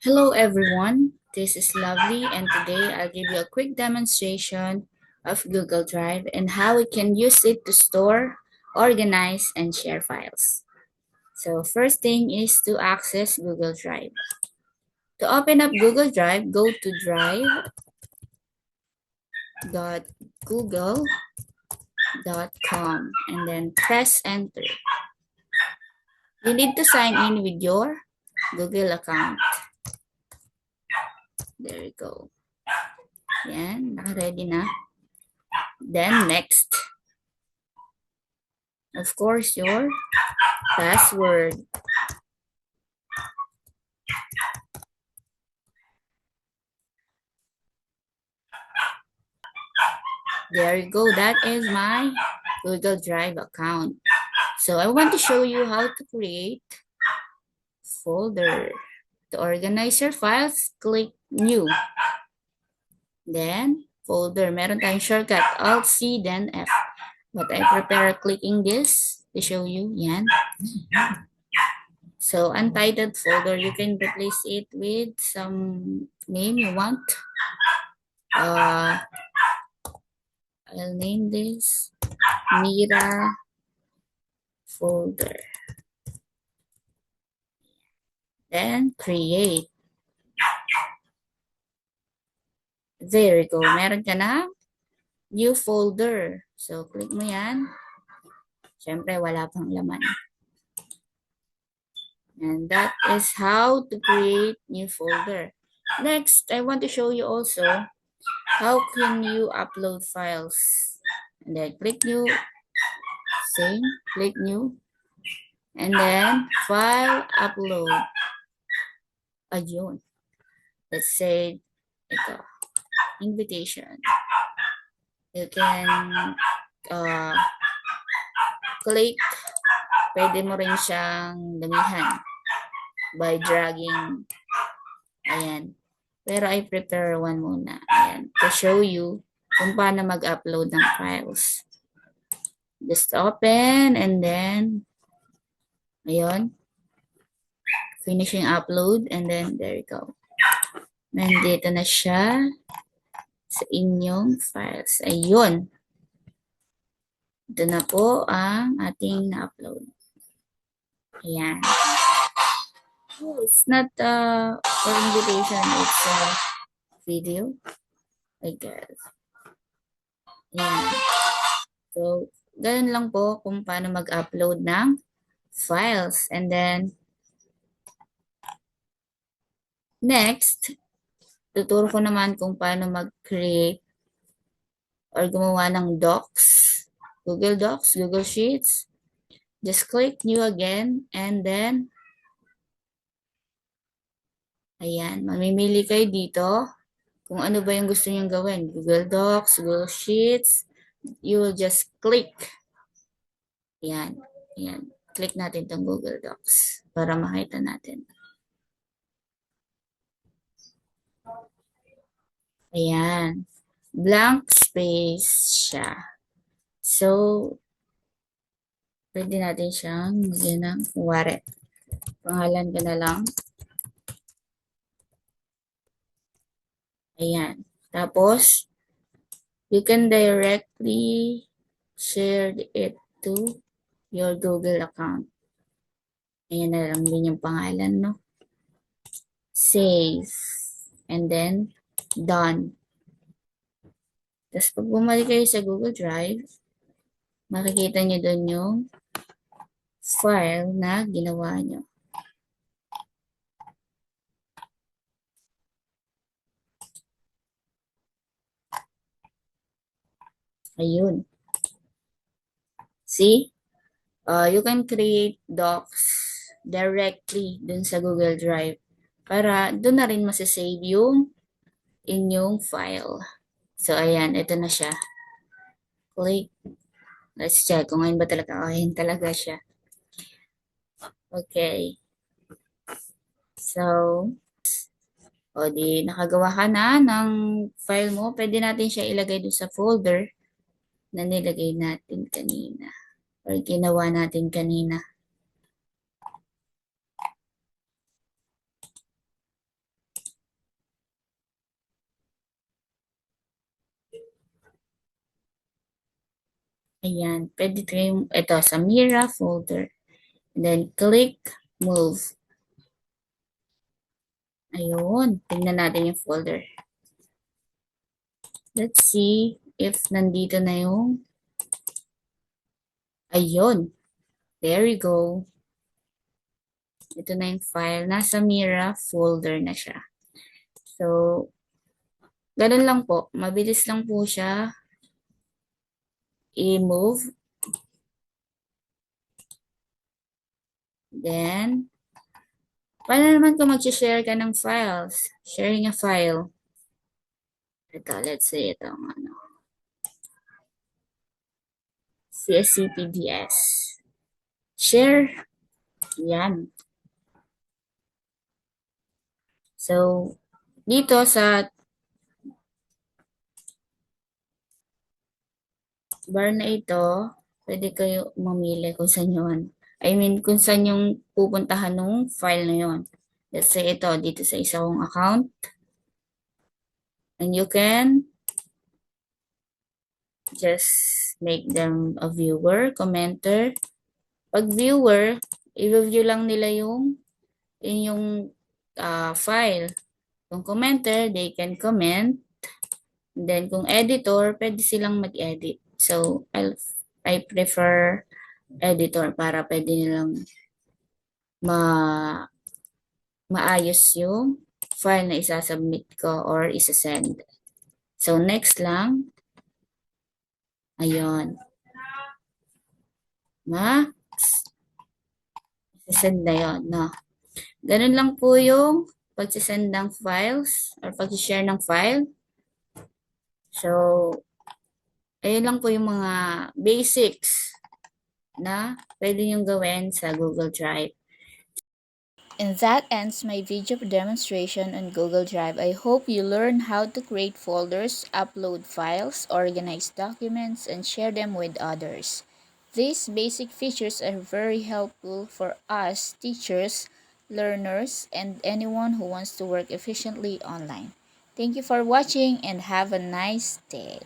Hello everyone, this is Lovely and today I'll give you a quick demonstration of Google Drive and how we can use it to store, organize, and share files. So first thing is to access Google Drive. To open up Google Drive, go to drive.google.com and then press enter. You need to sign in with your Google account. There you go. Yan, naka-ready na. Then next, of course, your password. There you go. That is my Google Drive account. So I want to show you how to create folder. To organize your files, click New. Then, folder. Meron tayong shortcut, Alt-C, then F. But I prepare clicking this to show you. Yan. So, untitled folder, you can replace it with some name you want. I'll name this Mira folder. Then, create. There you go. Meron ka na new folder. So, click mo yan. Siyempre, wala pang laman. And that is how to create new folder. Next, I want to show you also how can you upload files. And then, click new. Same. Click new. And then, file upload. Ayun. Let's say, ito. Invitation. You can click. Pwede mo rin siyang damihan by dragging. Ayan. Pero I prepare one muna. Ayan. To show you kung paano mag-upload ng files. Just open and then ayun. Finishing upload and then there you go. Nandito na siya sa inyong files. Ayun. Ito na po ang ating na-upload. Ayan. Oh, it's not for invitation, it's a video, I guess. Ayan. So, ganun lang po kung paano mag-upload ng files. And then, next, tuturo ko naman kung paano mag-create or gumawa ng docs, Google Docs, Google Sheets. Just click new again and then ayan, mamimili kayo dito kung ano ba yung gusto niyong gawin. Google Docs, Google Sheets. You will just click. Ayan. Ayan. Click natin itong Google Docs para makita natin. Ayan. Blank space siya. So, pwede natin siyang bigyan ng kuwari. Pangalan ka na lang. Ayan. Tapos, you can directly share it to your Google account. Ayan na lang din yung pangalan, no? Save. And then, done. Tapos, pag bumalik kayo sa Google Drive, makikita nyo doon yung file na ginawa nyo. Ayun. See? You can create docs directly dun sa Google Drive para dun na rin masasave yung inyong file. So, ayan. Ito na siya. Click. Let's check kung ngayon ba talaga. Ayan talaga siya. Okay. So, o di nakagawa ka na ng file mo. Pwede natin siya ilagay dun sa folder na nilagay natin kanina or ginawa natin kanina. Ayan, pwede kayong, ito, sa Mira folder. And then, click Move. Ayun, tingnan natin yung folder. Let's see if nandito na yung, ayun, there you go. Ito na yung file. Nasa Mira folder na siya. So, ganun lang po. Mabilis lang po siya i-move. Then, paano naman kung mag-share ka ng files? Sharing a file. Ito, let's say ito ang ano. CSCPDS. Share. Yan. So, dito sa bar na ito, pwede kayo mamili kung saan yun. I mean, kung saan yung pupuntahan ng file na yun. Let's say ito, dito sa isa kong account. And you can just make them a viewer, commenter. Pag viewer, i-review lang nila yung inyong file. Kung commenter, they can comment. And then kung editor, pwede silang mag-edit. So, I prefer editor para pwede nilang ma maayos yung file na isasubmit ko or isasend. So, next lang. Ayun. Isasend na yun, no? Ganun lang po yung pag-send ng files or pag-share ng file. So, ayun lang po yung mga basics na pwede niyong gawin sa Google Drive. And that ends my video demonstration on Google Drive. I hope you learn how to create folders, upload files, organize documents, and share them with others. These basic features are very helpful for us, teachers, learners, and anyone who wants to work efficiently online. Thank you for watching and have a nice day.